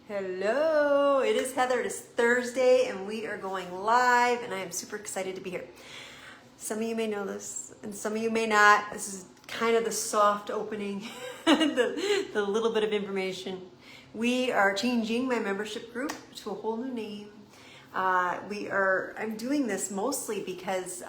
Hello, it is Heather. It is Thursday and we are going live and I am super excited to be here. Some of you may know this and some of you may not. This is kind of the soft opening, the little bit of information. We are changing my membership group to a whole new name. I'm doing this mostly because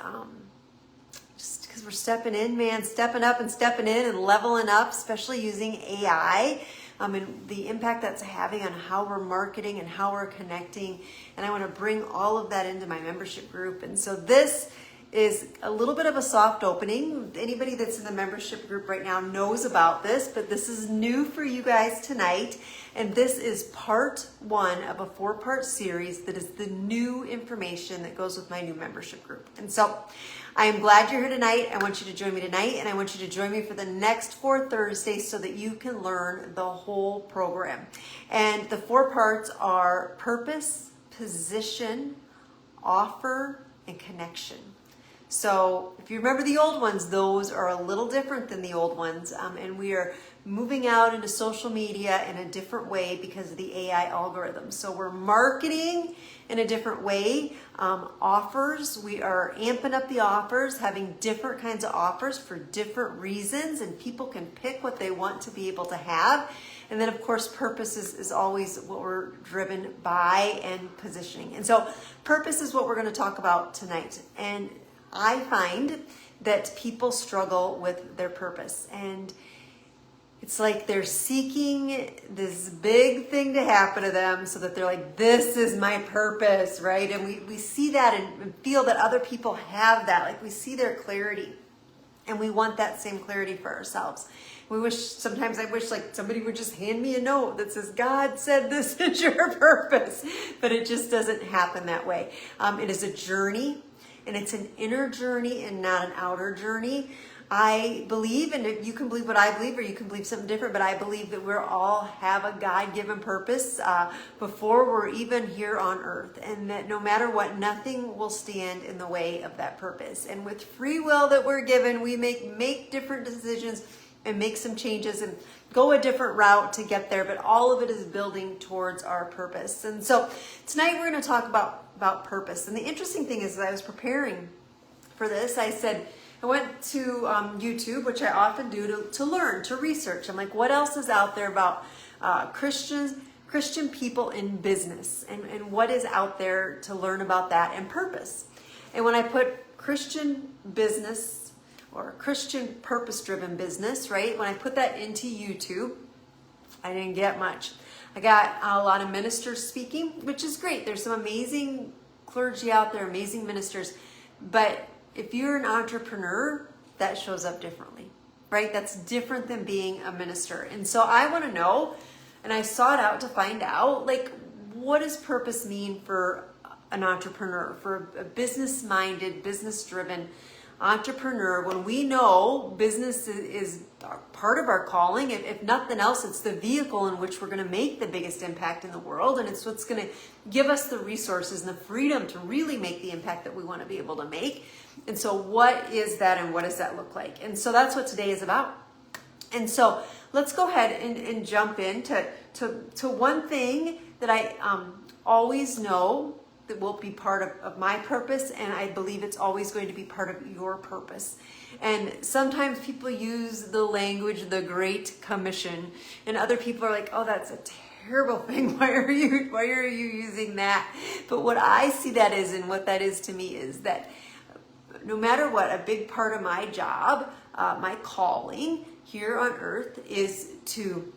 just because we're stepping in, man, stepping up and stepping in and leveling up, especially using AI. And the impact that's having on how we're marketing and how we're connecting. And I want to bring all of that into my membership group. And so this is a little bit of a soft opening. Anybody that's in the membership group right now knows about this, but this is new for you guys tonight. And this is part one of a 4-part series that is the new information that goes with my new membership group. And so I am glad you're here tonight. I want you to join me tonight, and I want you to join me for the next 4 Thursdays so that you can learn the whole program. And the 4 parts are purpose, position, offer, and connection. So if you remember the old ones, those are a little different than the old ones. And we are moving out into social media in a different way because of the AI algorithm. So we're marketing in a different way. Offers, we are amping up the offers, having different kinds of offers for different reasons, and people can pick what they want to be able to have. And then of course, purpose is always what we're driven by, and positioning. And so purpose is what we're going to talk about tonight. And I find that people struggle with their purpose, and it's like they're seeking this big thing to happen to them so that they're like, this is my purpose, right? And we see that and feel that other people have that. Like we see their clarity, and we want that same clarity for ourselves. Sometimes I wish like somebody would just hand me a note that says, God said this is your purpose, but it just doesn't happen that way. It is a journey. And it's an inner journey and not an outer journey. I believe, and you can believe what I believe, or you can believe something different, but I believe that we all have a God-given purpose before we're even here on earth. And that no matter what, nothing will stand in the way of that purpose. And with free will that we're given, we make different decisions and make some changes and go a different route to get there. But all of it is building towards our purpose. And so tonight we're going to talk about purpose. And the interesting thing is, as I was preparing for this, I went to YouTube, which I often do to learn, to research. I'm like, what else is out there about Christian people in business, and what is out there to learn about that and purpose? And when I put Christian business or Christian purpose-driven business, right? When I put that into YouTube, I didn't get much. I got a lot of ministers speaking, which is great. There's some amazing clergy out there, amazing ministers. But if you're an entrepreneur, that shows up differently, right? That's different than being a minister. And so I want to know, and I sought out to find out, like, what does purpose mean for an entrepreneur, for a business-minded, business-driven entrepreneur, when we know business is part of our calling. If nothing else, it's the vehicle in which we're going to make the biggest impact in the world, and it's what's going to give us the resources and the freedom to really make the impact that we want to be able to make. And so what is that, and what does that look like? And so that's what today is about. And so let's go ahead and jump into one thing that I always know that will be part of my purpose, and I believe it's always going to be part of your purpose. And sometimes people use the language, the Great Commission, and other people are like, oh, that's a terrible thing. Why are you using that? But what I see that is, and what that is to me, is that no matter what, a big part of my job, my calling here on earth is to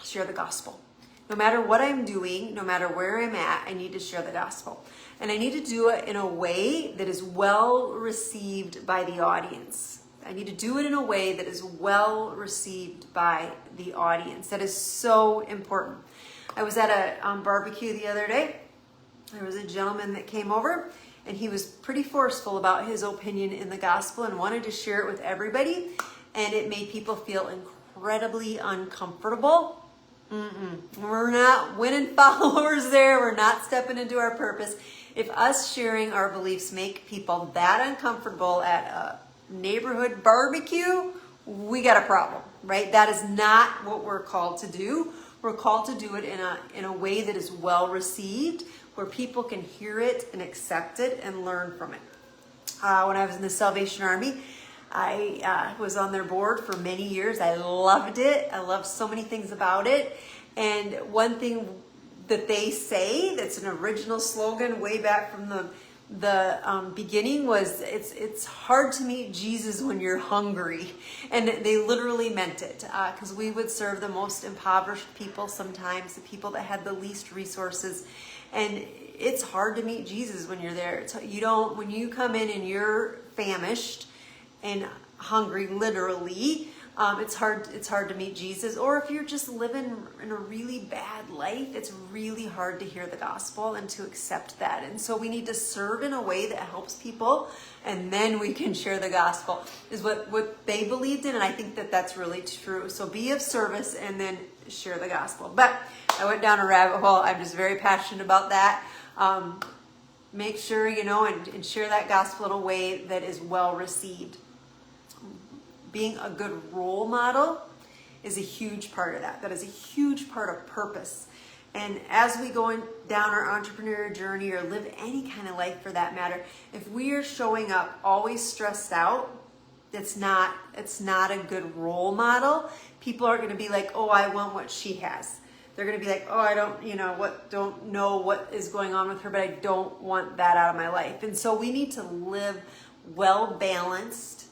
share the gospel. No matter what I'm doing, no matter where I'm at, I need to share the gospel. And I need to do it in a way that is well received by the audience. I need to do it in a way that is well received by the audience. That is so important. I was at a barbecue the other day. There was a gentleman that came over, and he was pretty forceful about his opinion in the gospel and wanted to share it with everybody. And it made people feel incredibly uncomfortable. We're not winning followers there. We're not stepping into our purpose. If us sharing our beliefs make people that uncomfortable at a neighborhood barbecue, we got a problem, right? That is not what we're called to do. we're called to do it in a way that is well received, where people can hear it and accept it and learn from it. When I was in the Salvation Army, I was on their board for many years. I loved it. I loved so many things about it. And one thing that they say that's an original slogan way back from the beginning was, it's hard to meet Jesus when you're hungry. And they literally meant it, because we would serve the most impoverished people sometimes, the people that had the least resources. And it's hard to meet Jesus when you're there. When you come in and you're famished and hungry, literally, it's hard to meet Jesus. Or if you're just living in a really bad life, it's really hard to hear the gospel and to accept that. And so we need to serve in a way that helps people, and then we can share the gospel, is what they believed in. And I think that that's really true. So be of service and then share the gospel. But I went down a rabbit hole. I'm just very passionate about that. Make sure, and share that gospel in a way that is well received. Being a good role model is a huge part of that. That is a huge part of purpose. And as we go down our entrepreneurial journey, or live any kind of life for that matter, if we are showing up always stressed out, it's not a good role model. People are going to be like, oh, I want what she has. They're going to be like, oh, I don't know what is going on with her, but I don't want that out of my life. And so we need to live well-balanced,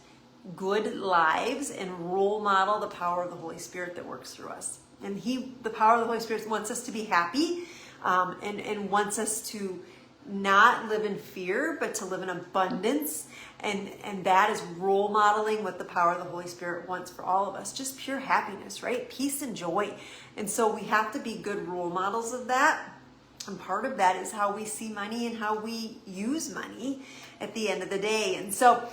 good lives and role model the power of the Holy Spirit that works through us. And the power of the Holy Spirit wants us to be happy, and wants us to not live in fear, but to live in abundance. And that is role modeling what the power of the Holy Spirit wants for all of us. Just pure happiness, right? Peace and joy. And so we have to be good role models of that. And part of that is how we see money and how we use money at the end of the day. And so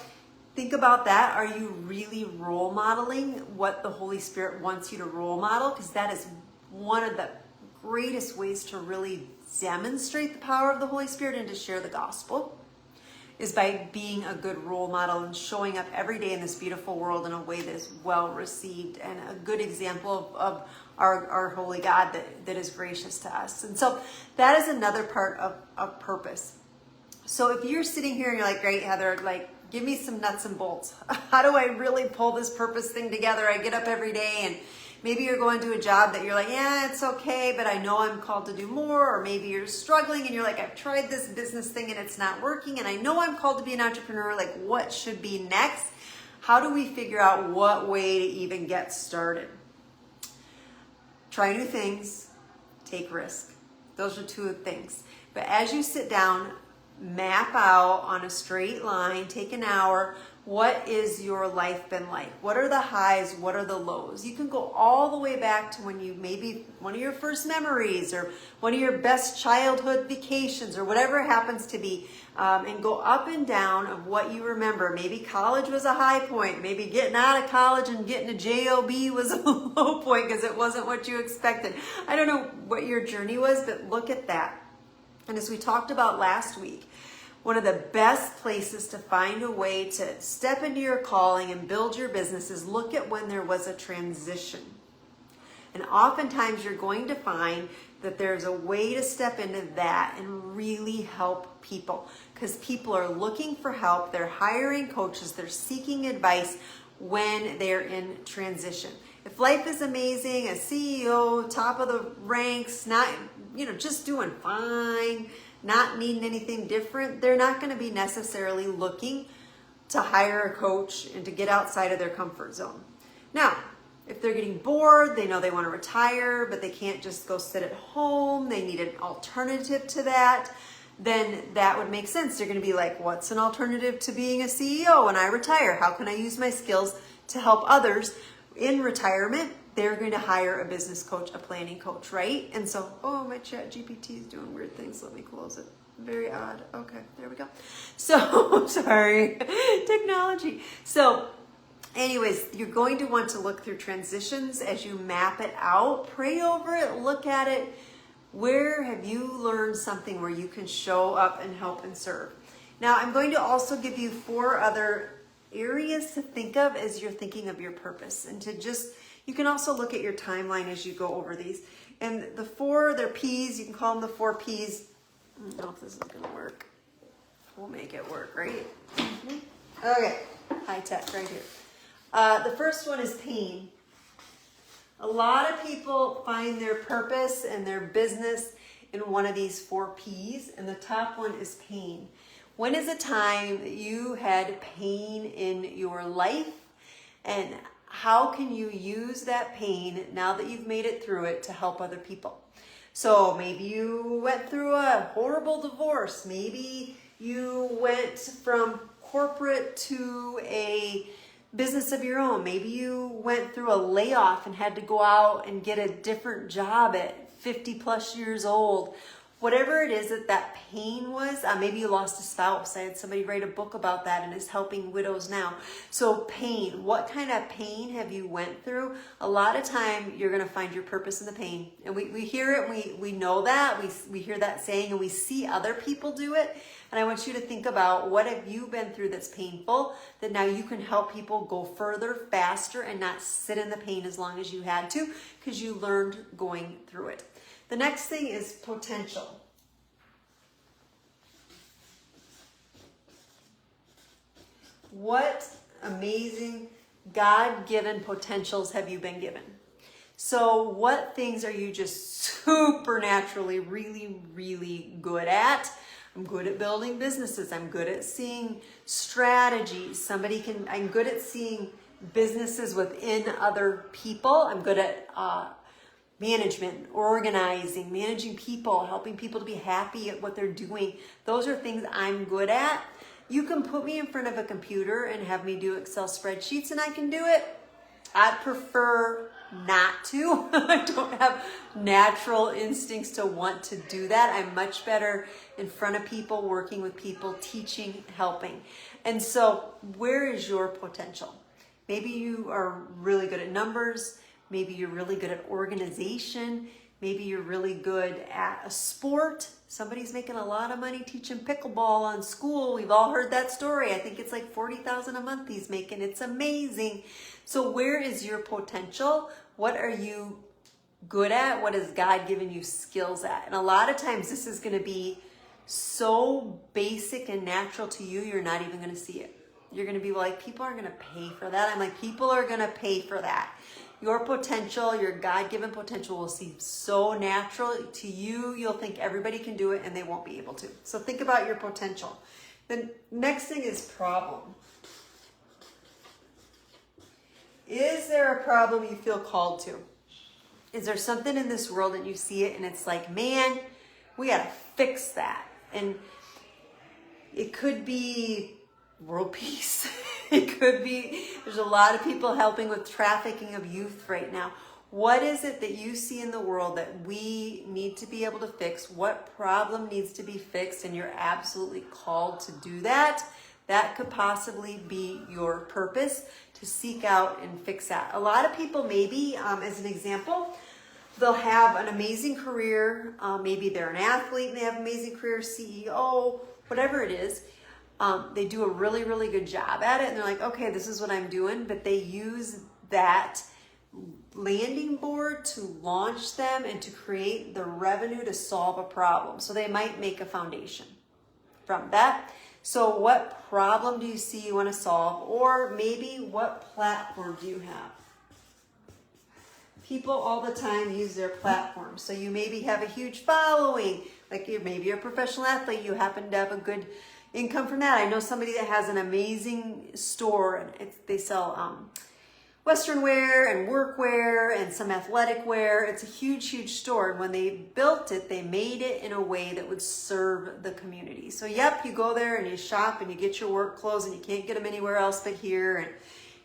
think about that. Are you really role modeling what the Holy Spirit wants you to role model? Because that is one of the greatest ways to really demonstrate the power of the Holy Spirit and to share the gospel, is by being a good role model and showing up every day in this beautiful world in a way that is well received and a good example of our holy God that is gracious to us. And so that is another part of purpose. So if you're sitting here and you're like, great, Heather, give me some nuts and bolts. How do I really pull this purpose thing together? I get up every day, and maybe you're going to a job that you're like, yeah, it's okay, but I know I'm called to do more. Or maybe you're struggling and you're like, I've tried this business thing and it's not working, and I know I'm called to be an entrepreneur. Like, what should be next? How do we figure out what way to even get started? Try new things, take risk. Those are two things. But as you sit down, map out on a straight line, take an hour, what is your life been like? What are the highs? What are the lows? You can go all the way back to when you maybe one of your first memories, or one of your best childhood vacations, or whatever it happens to be, and go up and down of what you remember. Maybe college was a high point. Maybe getting out of college and getting a job was a low point because it wasn't what you expected. I don't know what your journey was, but look at that. And as we talked about last week, one of the best places to find a way to step into your calling and build your business is look at when there was a transition. And oftentimes you're going to find that there's a way to step into that and really help people, because people are looking for help. They're hiring coaches. They're seeking advice when they're in transition. If life is amazing, a CEO, top of the ranks, not, just doing fine, not needing anything different, they're not going to be necessarily looking to hire a coach and to get outside of their comfort zone. Now, if they're getting bored, they know they want to retire, but they can't just go sit at home, they need an alternative to that, then that would make sense. They're going to be like, what's an alternative to being a CEO when I retire? How can I use my skills to help others in retirement? They're going to hire a business coach, a planning coach, right? And so, oh, my chat GPT is doing weird things. Let me close it. Very odd. Okay, there we go. So, sorry, technology. So anyways, you're going to want to look through transitions as you map it out, pray over it, look at it. Where have you learned something where you can show up and help and serve? Now, I'm going to also give you 4 other areas to think of as you're thinking of your purpose, and to just, you can also look at your timeline as you go over these. And the four, they're P's. You can call them the 4 P's. I don't know if this is going to work. We'll make it work, right? Okay, high tech right here. The first one is pain. A lot of people find their purpose and their business in one of these 4 P's, and the top one is pain. When is a time that you had pain in your life, and how can you use that pain now that you've made it through it to help other people? So maybe you went through a horrible divorce. Maybe you went from corporate to a business of your own. Maybe you went through a layoff and had to go out and get a different job at 50 plus years old. Whatever it is that pain was, maybe you lost a spouse. I had somebody write a book about that and is helping widows now. So pain, what kind of pain have you went through? A lot of time you're going to find your purpose in the pain. And we hear it, we know that, we hear that saying, and we see other people do it. And I want you to think about, what have you been through that's painful, that now you can help people go further, faster, and not sit in the pain as long as you had to, because you learned going through it. The next thing is potential. What amazing God-given potentials have you been given? So what things are you just supernaturally really, really good at? I'm good at building businesses. I'm good at seeing strategies. I'm good at seeing businesses within other people. I'm good at management, organizing, managing people, helping people to be happy at what they're doing. Those are things I'm good at. You can put me in front of a computer and have me do Excel spreadsheets and I can do it. I'd prefer not to. I don't have natural instincts to want to do that. I'm much better in front of people, working with people, teaching, helping. And so where is your potential? Maybe you are really good at numbers. Maybe you're really good at organization. Maybe you're really good at a sport. Somebody's making a lot of money teaching pickleball on school. We've all heard that story. I think it's like $40,000 a month he's making. It's amazing. So where is your potential? What are you good at? What has God given you skills at? And a lot of times this is going to be so basic and natural to you, you're not even going to see it. You're going to be like, people aren't going to pay for that. I'm like, people are going to pay for that. Your potential, your God-given potential will seem so natural to you. You'll think everybody can do it and they won't be able to. So think about your potential. The next thing is problem. Is there a problem you feel called to? Is there something in this world that you see it and it's like, man, we got to fix that? And it could be world peace. It could be, there's a lot of people helping with trafficking of youth right now. What is it that you see in the world that we need to be able to fix? What problem needs to be fixed? And you're absolutely called to do that. That could possibly be your purpose, to seek out and fix that. A lot of people, maybe as an example, they'll have an amazing career. Maybe they're an athlete and they have an amazing career, CEO, whatever it is. They do a really, really good job at it. And they're like, okay, this is what I'm doing. But they use that landing board to launch them and to create the revenue to solve a problem. So they might make a foundation from that. So what problem do you see you want to solve? Or maybe what platform do you have? People all the time use their platform. So you maybe have a huge following. Like maybe you're a professional athlete. You happen to have a good income from that. I know somebody that has an amazing store, and they sell Western wear and workwear and some athletic wear. It's a huge, huge store. And when they built it, they made it in a way that would serve the community. So yep, you go there and you shop and you get your work clothes and you can't get them anywhere else but here. And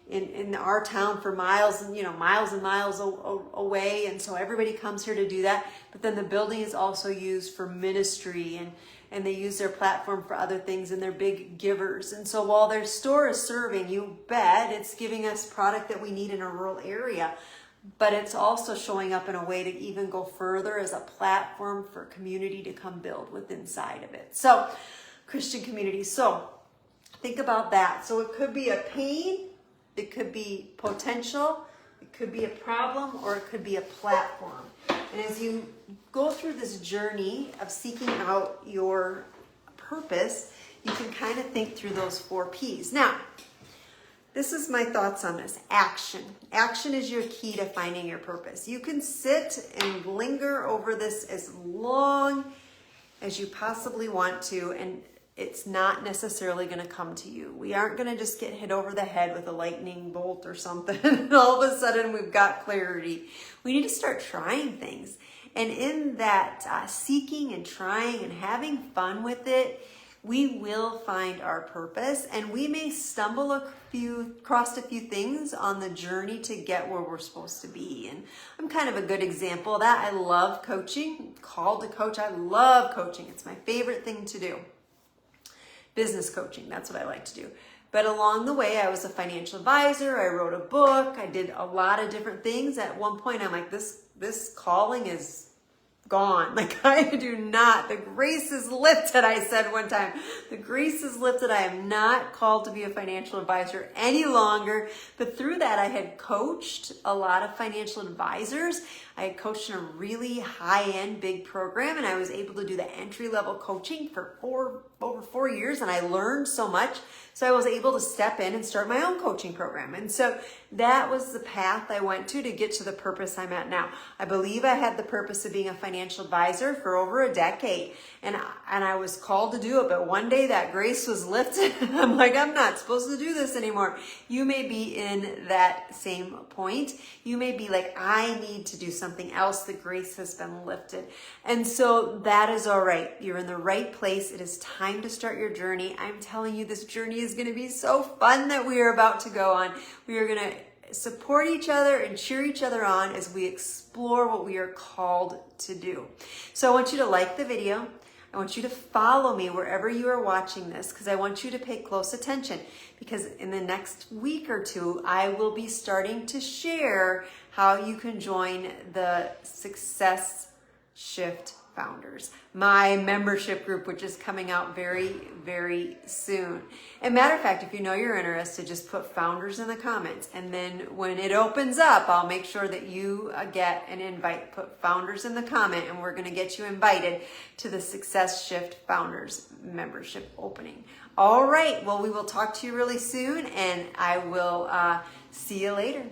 in our town for miles and miles and miles away. And so everybody comes here to do that. But then the building is also used for ministry, and they use their platform for other things, and they're big givers. And so while their store is serving, you bet it's giving us product that we need in a rural area, but it's also showing up in a way to even go further as a platform for community to come build with inside of it. So Christian community. So think about that. So it could be a pain, it could be potential, it could be a problem, or it could be a platform. And as you go through this journey of seeking out your purpose, you can kind of think through those 4 P's. Now, this is my thoughts on this. Action. Action is your key to finding your purpose. You can sit and linger over this as long as you possibly want to, and it's not necessarily going to come to you. We aren't going to just get hit over the head with a lightning bolt or something, and all of a sudden we've got clarity. We need to start trying things. And in that seeking and trying and having fun with it, we will find our purpose, and we may stumble across a few things on the journey to get where we're supposed to be. And I'm kind of a good example of that. I love coaching. I'm called to coach. I love coaching. It's my favorite thing to do. Business coaching, that's what I like to do. But along the way, I was a financial advisor. I wrote a book. I did a lot of different things. At one point, I'm like, this calling is gone. Like, I do not. The grace is lifted, I said one time. The grace is lifted. I am not called to be a financial advisor any longer. But through that, I had coached a lot of financial advisors. I had coached in a really high-end big program, and I was able to do the entry-level coaching for over 4 years, and I learned so much. So I was able to step in and start my own coaching program. And so that was the path I went to get to the purpose I'm at now. I believe I had the purpose of being a financial advisor for over a decade, and I was called to do it, but one day that grace was lifted. I'm like, I'm not supposed to do this anymore. You may be in that same point. You may be like, I need to do something else. The grace has been lifted. And so that is all right. You're in the right place. It is time to start your journey. I'm telling you, this journey is going to be so fun that we are about to go on. We are going to support each other and cheer each other on as we explore what we are called to do. So I want you to like the video. I want you to follow me wherever you are watching this, because I want you to pay close attention, because in the next week or 2, I will be starting to share how you can join the Success Shift Founders, my membership group, which is coming out very, very soon. And matter of fact, if you know you're interested, just put Founders in the comments. And then when it opens up, I'll make sure that you get an invite. Put Founders in the comment, and we're going to get you invited to the Success Shift Founders membership opening. All right. Well, we will talk to you really soon, and I will see you later.